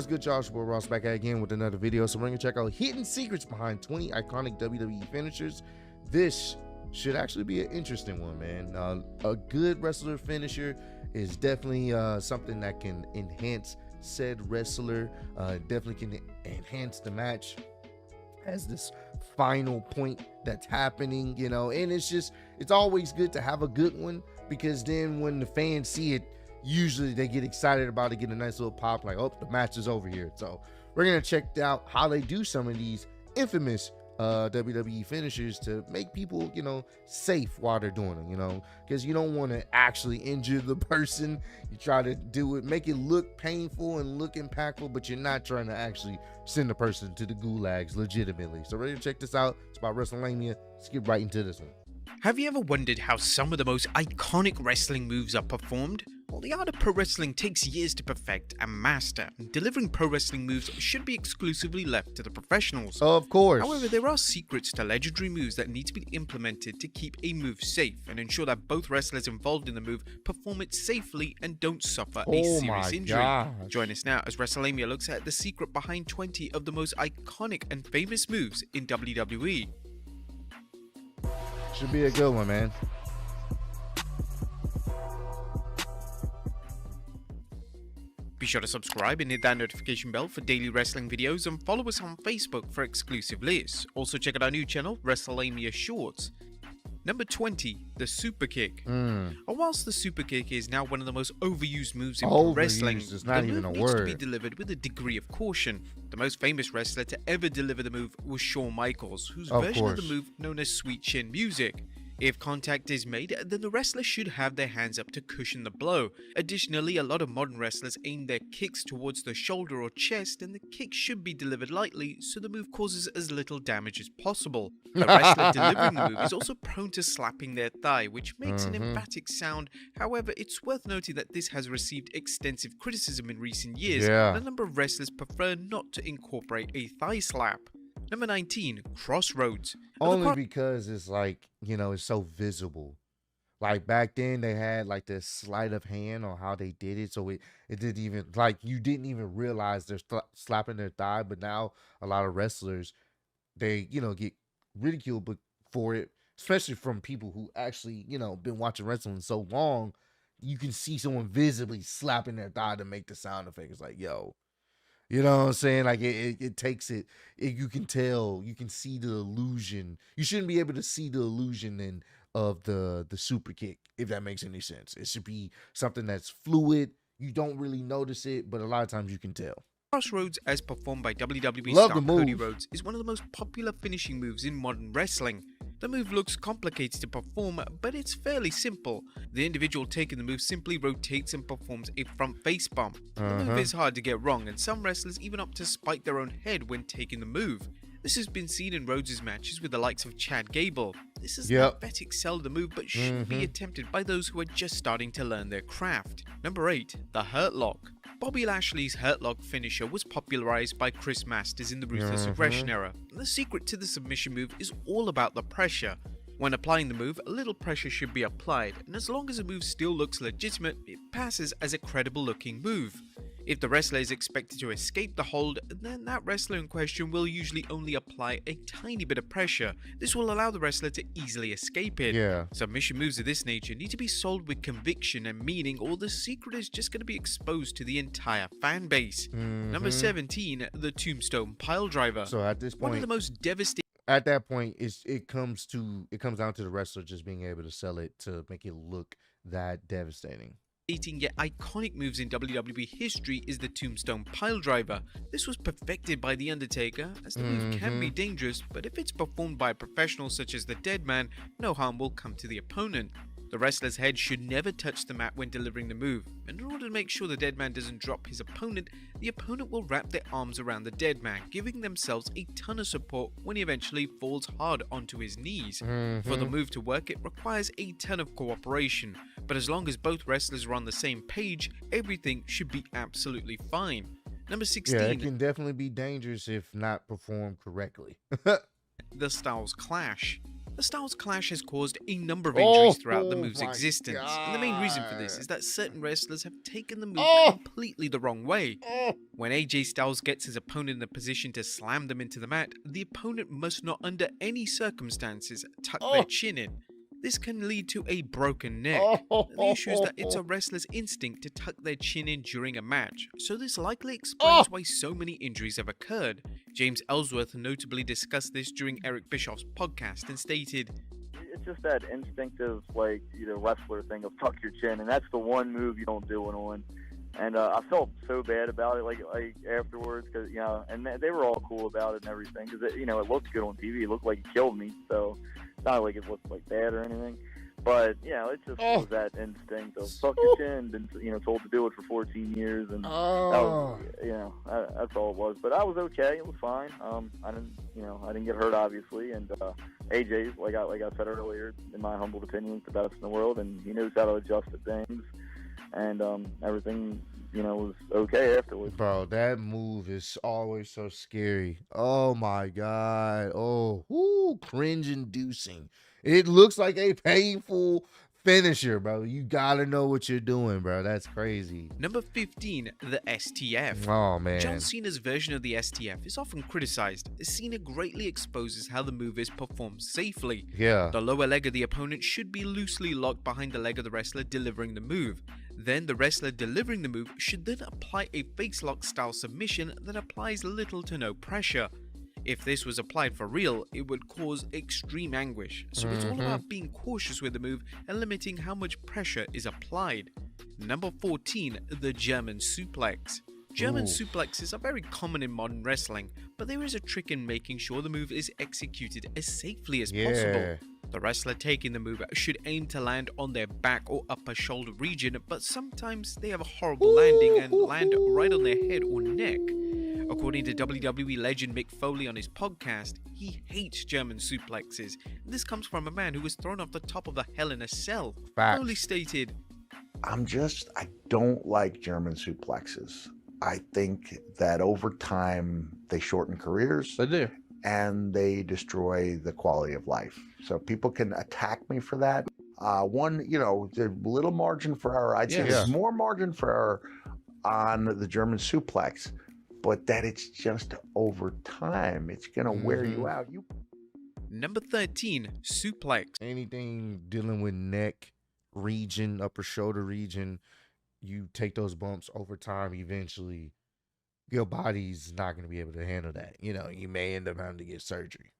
good, Josh? We're Ross back at again with another video. So we're going to check out hidden secrets behind 20 iconic WWE finishers. This should actually be an interesting one, man. A good wrestler finisher is definitely something that can enhance said wrestler, definitely can enhance the match as this final point that's happening, you know. And it's always good to have a good one, because then when the fans see it, usually they get excited about it, get a nice little pop, like, oh, the match is over here. So we're gonna check out how they do some of these infamous WWE finishers to make people, you know, safe while they're doing them, you know, because you don't want to actually injure the person. You try to do it, make it look painful and look impactful, but you're not trying to actually send the person to the gulags legitimately. So ready to check this out? It's about WrestleMania. Let's get right into this one. Have you ever wondered how some of the most iconic wrestling moves are performed? Well, the art of pro wrestling takes years to perfect and master, and delivering pro wrestling moves should be exclusively left to the professionals. Of course. However, there are secrets to legendary moves that need to be implemented to keep a move safe and ensure that both wrestlers involved in the move perform it safely and don't suffer a serious injury. Join us now as WrestleMania looks at the secret behind 20 of the most iconic and famous moves in WWE. Should be a good one, man. Be sure to subscribe and hit that notification bell for daily wrestling videos, and follow us on Facebook for exclusive lists. Also check out our new channel, WrestleMania Shorts. Number 20, the Super Kick. Whilst the Super Kick is now one of the most overused moves in pro wrestling, the move needs to be delivered with a degree of caution. The most famous wrestler to ever deliver the move was Shawn Michaels, whose version of the move known as Sweet Chin Music. If contact is made, then the wrestler should have their hands up to cushion the blow. Additionally, a lot of modern wrestlers aim their kicks towards the shoulder or chest, and the kick should be delivered lightly so the move causes as little damage as possible. The wrestler delivering the move is also prone to slapping their thigh, which makes an emphatic sound. However, it's worth noting that this has received extensive criticism in recent years, and a number of wrestlers prefer not to incorporate a thigh slap. Number 19, Crossroads. Only because it's like, you know, it's so visible. Like back then they had like this sleight of hand on how they did it. So it didn't even, like, you didn't even realize they're slapping their thigh. But now a lot of wrestlers, they, you know, get ridiculed for it, especially from people who actually, you know, been watching wrestling so long. You can see someone visibly slapping their thigh to make the sound effect. It's like, yo. You know what I'm saying? Like it takes it, you can tell, you can see the illusion. You shouldn't be able to see the illusion then of the super kick, if that makes any sense. It should be something that's fluid. You don't really notice it, but a lot of times you can tell. Crossroads, as performed by WWE star Cody Rhodes, is one of the most popular finishing moves in modern wrestling. The move looks complicated to perform, but it's fairly simple. The individual taking the move simply rotates and performs a front face bump. The move is hard to get wrong, and some wrestlers even opt to spike their own head when taking the move. This has been seen in Rhodes' matches with the likes of Chad Gable. This is an emphatic sell of the move, but should be attempted by those who are just starting to learn their craft. Number 8, the Hurt Lock. Bobby Lashley's Hurt Lock finisher was popularized by Chris Masters in the Ruthless Aggression era. The secret to the submission move is all about the pressure. When applying the move, a little pressure should be applied, and as long as the move still looks legitimate, it passes as a credible looking move. If the wrestler is expected to escape the hold, then that wrestler in question will usually only apply a tiny bit of pressure. This will allow the wrestler to easily escape it. Submission moves of this nature need to be sold with conviction and meaning, or the secret is just going to be exposed to the entire fan base. Number 17, the Tombstone Piledriver. So at this point, one of the most devastating. At that point, it comes down to the wrestler just being able to sell it to make it look that devastating. Yet iconic moves in WWE history is the Tombstone Piledriver. This was perfected by The Undertaker, as the move can be dangerous, but if it's performed by a professional such as the Deadman, no harm will come to the opponent. The wrestler's head should never touch the mat when delivering the move, and in order to make sure the Deadman doesn't drop his opponent, the opponent will wrap their arms around the Deadman, giving themselves a ton of support when he eventually falls hard onto his knees. For the move to work, it requires a ton of cooperation, but as long as both wrestlers are on the same page, everything should be absolutely fine. Number 16. Yeah, it can definitely be dangerous if not performed correctly. The Styles Clash. The styles clash has caused a number of injuries throughout the Oh move's my existence, and the main reason for this God. is that certain wrestlers have taken the move Oh, completely the wrong way. oh, When AJ Styles gets his opponent in a position to slam them into the mat, the opponent must not under any circumstances tuck their oh, chin in. This can lead to a broken neck. oh, The issue is that it's oh, a wrestler's instinct to tuck their chin in during a match, so this likely oh. explains why so many injuries have occurred. James Ellsworth notably discussed this during Eric Bischoff's podcast and stated, it's just that instinctive, like, wrestler thing of tuck your chin, and that's the one move you don't do it on. And I felt so bad about it, like afterwards, because and they were all cool about it and everything, because it looked good on TV. It looked like he killed me, so it's not like it looked like bad or anything. But it just was that instinct of tuck your chin. Been told to do it for 14 years, and that was, that's all it was. But I was okay. It was fine. I didn't get hurt obviously, and AJ's like I said earlier, in my humble opinion, is the best in the world, and he knows how to adjust to things. And everything, was okay afterwards. Bro, that move is always so scary. Oh my God. Oh, cringe-inducing. It looks like a painful finisher, bro. You gotta know what you're doing, bro. That's crazy. Number 15, the STF. Oh, man. John Cena's version of the STF is often criticized, as Cena greatly exposes how the move is performed safely. Yeah. The lower leg of the opponent should be loosely locked behind the leg of the wrestler delivering the move. Then the wrestler delivering the move should then apply a face lock style submission that applies little to no pressure. If this was applied for real, it would cause extreme anguish, so it's all about being cautious with the move and limiting how much pressure is applied. Number 14, the German suplex. German suplexes are very common in modern wrestling, but there is a trick in making sure the move is executed as safely as possible. The wrestler taking the move should aim to land on their back or upper shoulder region, but sometimes they have a horrible landing and land right on their head or neck. According to WWE legend Mick Foley on his podcast, he hates German suplexes. This comes from a man who was thrown off the top of a Hell in a Cell. Facts. Foley stated, I don't like German suplexes. I think that over time they shorten careers. They do. And they destroy the quality of life. So people can attack me for that. There's a little margin for error. I'd say there's more margin for error on the German suplex, but that it's just over time. It's going to wear you out. Number 13, suplex. Anything dealing with neck region, upper shoulder region, you take those bumps over time, eventually your body's not going to be able to handle that. You may end up having to get surgery.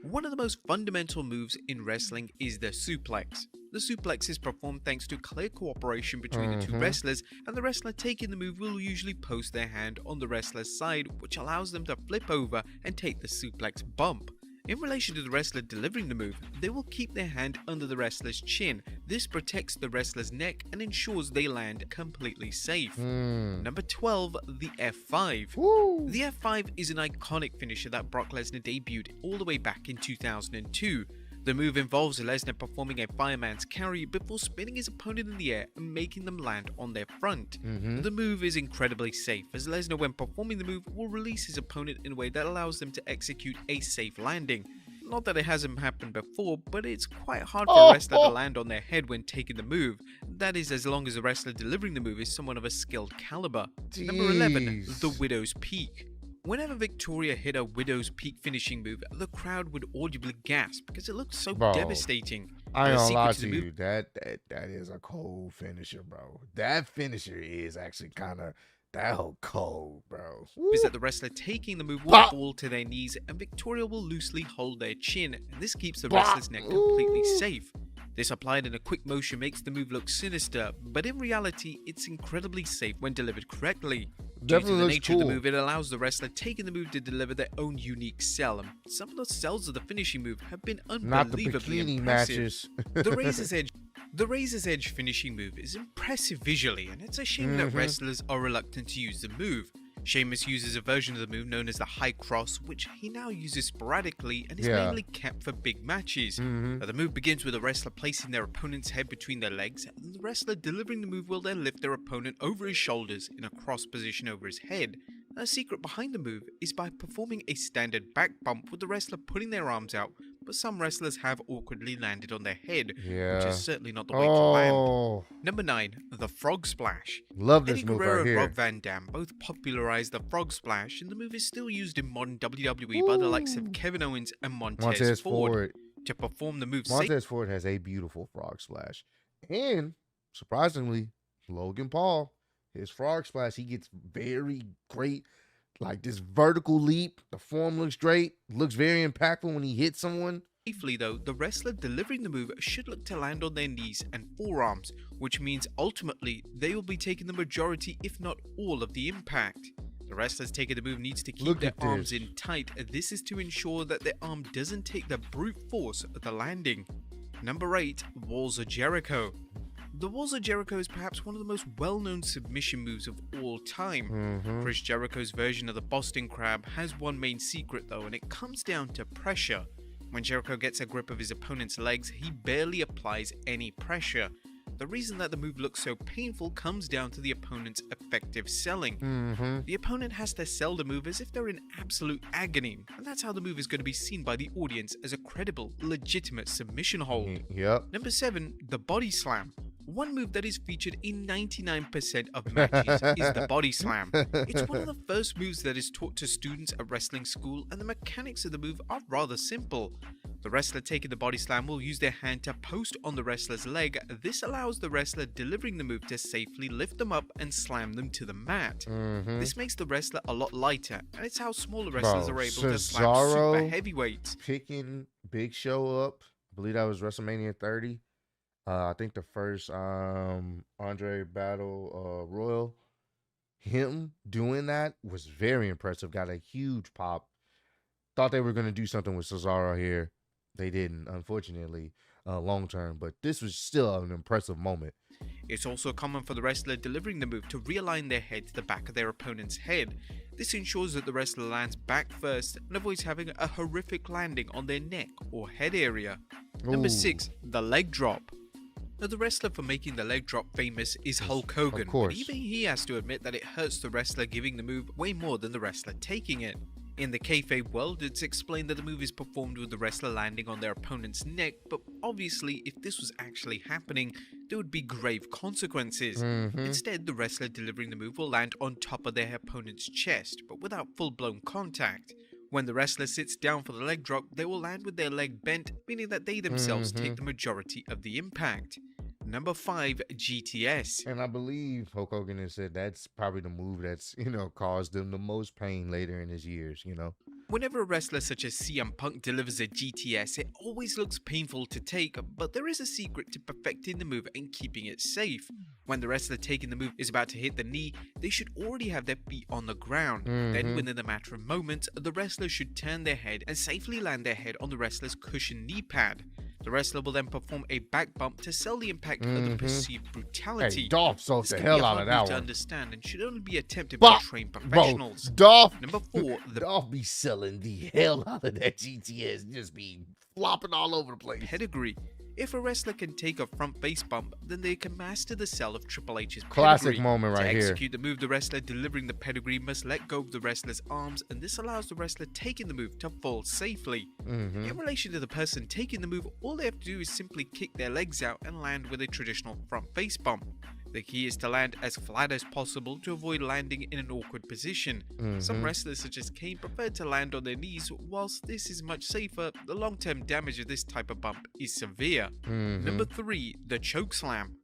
One of the most fundamental moves in wrestling is the suplex. The suplex is performed thanks to clear cooperation between the two wrestlers, and the wrestler taking the move will usually post their hand on the wrestler's side, which allows them to flip over and take the suplex bump. In relation to the wrestler delivering the move, they will keep their hand under the wrestler's chin. This protects the wrestler's neck and ensures they land completely safe. Number 12, the F5. The F5 is an iconic finisher that Brock Lesnar debuted all the way back in 2002. The move involves Lesnar performing a fireman's carry before spinning his opponent in the air and making them land on their front. The move is incredibly safe, as Lesnar, when performing the move, will release his opponent in a way that allows them to execute a safe landing. Not that it hasn't happened before, but it's quite hard for a wrestler to land on their head when taking the move. That is, as long as the wrestler delivering the move is someone of a skilled caliber. Number 11, the Widow's Peak. Whenever Victoria hit a Widow's Peak finishing move, the crowd would audibly gasp because it looked so devastating. I ain't gonna lie to you, that is a cold finisher, bro. That finisher is actually kind of that whole cold, bro. Is that the wrestler taking the move will fall to their knees and Victoria will loosely hold their chin, and this keeps the wrestler's neck completely safe. This applied in a quick motion makes the move look sinister, but in reality, it's incredibly safe when delivered correctly. Due to the nature of the move, it allows the wrestler taking the move to deliver their own unique sell. Some of the sells of the finishing move have been unbelievably impressive. The Razor's Edge finishing move is impressive visually, and it's a shame that wrestlers are reluctant to use the move. Sheamus uses a version of the move known as the High Cross, which he now uses sporadically and is mainly kept for big matches. The move begins with a wrestler placing their opponent's head between their legs, and the wrestler delivering the move will then lift their opponent over his shoulders in a cross position over his head. A secret behind the move is by performing a standard back bump with the wrestler putting their arms out, but some wrestlers have awkwardly landed on their head, which Yeah. is certainly not the way to land. Oh, Number 9, the Frog Splash. love this Eddie move Guerrero right and here. Rob Van Dam both popularized the Frog Splash, and the move is still used in modern WWE by the likes of Kevin Owens and Montez Ford. To perform the move Montez Ford has a beautiful frog splash. And surprisingly, Logan Paul, his frog splash, he gets very great, like this vertical leap. The form looks great, looks very impactful when he hits someone. Safely though, the wrestler delivering the move should look to land on their knees and forearms, which means ultimately they will be taking the majority if not all of the impact. The wrestlers taking the move needs to keep their arms in tight. This is to ensure that their arm doesn't take the brute force of the landing. Number 8, Walls of Jericho. The Walls of Jericho is perhaps one of the most well-known submission moves of all time. Chris Jericho's version of the Boston Crab has one main secret though, and it comes down to pressure. When Jericho gets a grip of his opponent's legs, he barely applies any pressure. The reason that the move looks so painful comes down to the opponent's effective selling. The opponent has to sell the move as if they're in absolute agony, and that's how the move is going to be seen by the audience as a credible, legitimate submission hold. Number 7, the Body Slam. One move that is featured in 99% of matches is the Body Slam. It's one of the first moves that is taught to students at wrestling school, and the mechanics of the move are rather simple. The wrestler taking the Body Slam will use their hand to post on the wrestler's leg. This allows the wrestler delivering the move to safely lift them up and slam them to the mat. This makes the wrestler a lot lighter, and it's how smaller wrestlers are able to slam super heavyweights. Picking Big Show up, I believe that was WrestleMania 30. I think the first Andre Battle Royal, him doing that was very impressive. Got a huge pop. Thought they were going to do something with Cesaro here. They didn't, unfortunately, long term, but this was still an impressive moment. It's also common for the wrestler delivering the move to realign their head to the back of their opponent's head. This ensures that the wrestler lands back first and avoids having a horrific landing on their neck or head area. Number 6, the leg drop. Now, the wrestler for making the leg drop famous is Hulk Hogan, but even he has to admit that it hurts the wrestler giving the move way more than the wrestler taking it. In the kayfabe world, it's explained that the move is performed with the wrestler landing on their opponent's neck, but obviously if this was actually happening, there would be grave consequences. Instead, the wrestler delivering the move will land on top of their opponent's chest, but without full-blown contact. When the wrestler sits down for the leg drop, they will land with their leg bent, meaning that they themselves take the majority of the impact. Number 5, GTS. And I believe Hulk Hogan has said that's probably the move that's, caused him the most pain later in his years, Whenever a wrestler such as CM Punk delivers a GTS, it always looks painful to take, but there is a secret to perfecting the move and keeping it safe. When the wrestler taking the move is about to hit the knee, they should already have their feet on the ground. Then within a matter of moments, the wrestler should turn their head and safely land their head on the wrestler's cushioned knee pad. The wrestler will then perform a back bump to sell the impact of the perceived brutality. Hey, Dolph sold the hell out of that one. To understand and should only be attempted by trained professionals. Dolph, Number 4, Dolph be selling the hell out of that GTS, just be flopping all over the place. Pedigree. If a wrestler can take a front face bump, then they can master the sell of Triple H's pedigree. Classic moment right here. To execute the move, the wrestler delivering the pedigree must let go of the wrestler's arms, and this allows the wrestler taking the move to fall safely. In relation to the person taking the move, all they have to do is simply kick their legs out and land with a traditional front face bump. The key is to land as flat as possible to avoid landing in an awkward position. Some wrestlers such as Kane prefer to land on their knees. Whilst this is much safer, the long-term damage of this type of bump is severe. Number 3, the choke slam.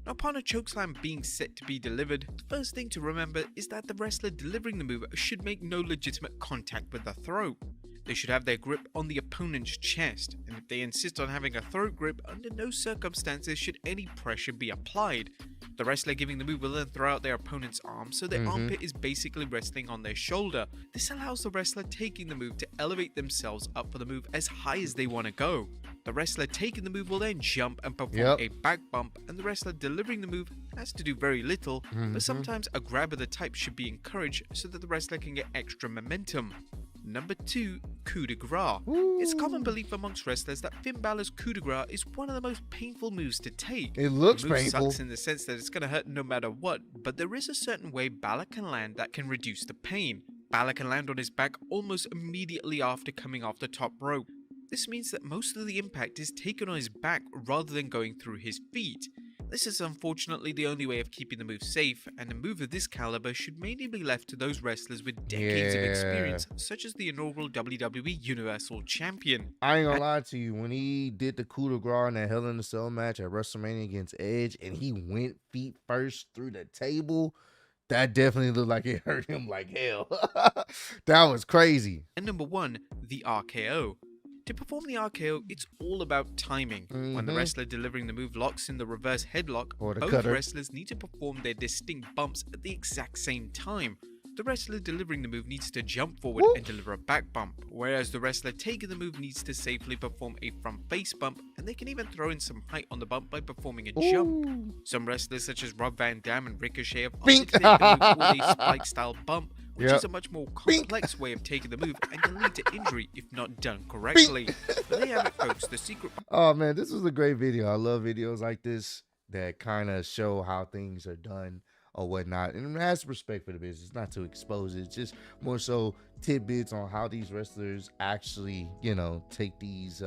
Now, upon a chokeslam being set to be delivered, the first thing to remember is that the wrestler delivering the move should make no legitimate contact with the throat. They should have their grip on the opponent's chest, and if they insist on having a throat grip, under no circumstances should any pressure be applied. The wrestler giving the move will then throw out their opponent's arm, so their armpit is basically resting on their shoulder. This allows the wrestler taking the move to elevate themselves up for the move as high as they want to go. The wrestler taking the move will then jump and perform a back bump, and the wrestler delivering the move has to do very little, but sometimes a grab of the type should be encouraged so that the wrestler can get extra momentum. Number 2, coup de grace. It's common belief amongst wrestlers that Finn Balor's coup de grace is one of the most painful moves to take. It looks the move painful. Sucks in the sense that it's going to hurt no matter what, but there is a certain way Balor can land that can reduce the pain. Balor can land on his back almost immediately after coming off the top rope. This means that most of the impact is taken on his back rather than going through his feet. This is unfortunately the only way of keeping the move safe, and a move of this caliber should mainly be left to those wrestlers with decades of experience, such as the inaugural WWE Universal Champion. I ain't gonna lie to you, when he did the coup de grace in that Hell in a Cell match at WrestleMania against Edge, and he went feet first through the table, that definitely looked like it hurt him like hell. That was crazy. And number 1, the RKO. To perform the RKO, it's all about timing. When the wrestler delivering the move locks in the reverse headlock, both wrestlers need to perform their distinct bumps at the exact same time. The wrestler delivering the move needs to jump forward and deliver a back bump, whereas the wrestler taking the move needs to safely perform a front face bump, and they can even throw in some height on the bump by performing a jump. Some wrestlers such as Rob Van Dam and Ricochet have opted to take the move with a spike style bump, which is a much more complex way of taking the move and can lead to injury if not done correctly. But there you have it, folks, the secret. Oh man, this was a great video. I love videos like this that kind of show how things are done or whatnot, and it has respect for the business, not to expose it, just more so tidbits on how these wrestlers actually, you know, take these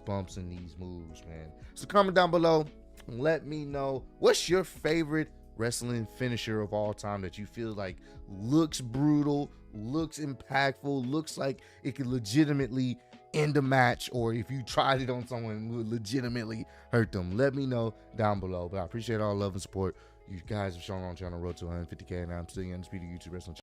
bumps and these moves, man. So comment down below, let me know what's your favorite wrestling finisher of all time that you feel like looks brutal, looks impactful, looks like it could legitimately end a match, or if you tried it on someone, it would legitimately hurt them. Let me know down below. But I appreciate all love and support you guys have shown on channel road to 150K, and I'm still the undisputed YouTube wrestling